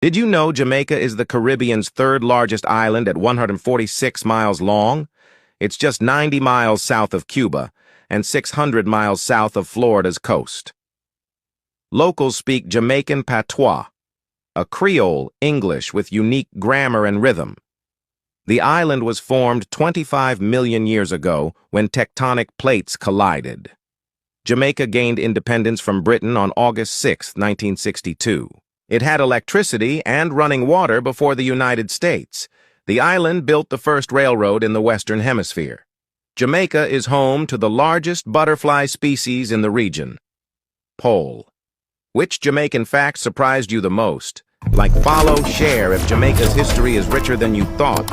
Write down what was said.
Did you know Jamaica is the Caribbean's third largest island at 146 miles long? It's just 90 miles south of Cuba and 600 miles south of Florida's coast. Locals speak Jamaican patois, a Creole English with unique grammar and rhythm. The island was formed 25 million years ago when tectonic plates collided. Jamaica gained independence from Britain on August 6, 1962. It had electricity and running water before the United States. The island built the first railroad in the Western Hemisphere. Jamaica is home to the largest butterfly species in the region. Poll. Which Jamaican fact surprised you the most? Like, follow, share if Jamaica's history is richer than you thought.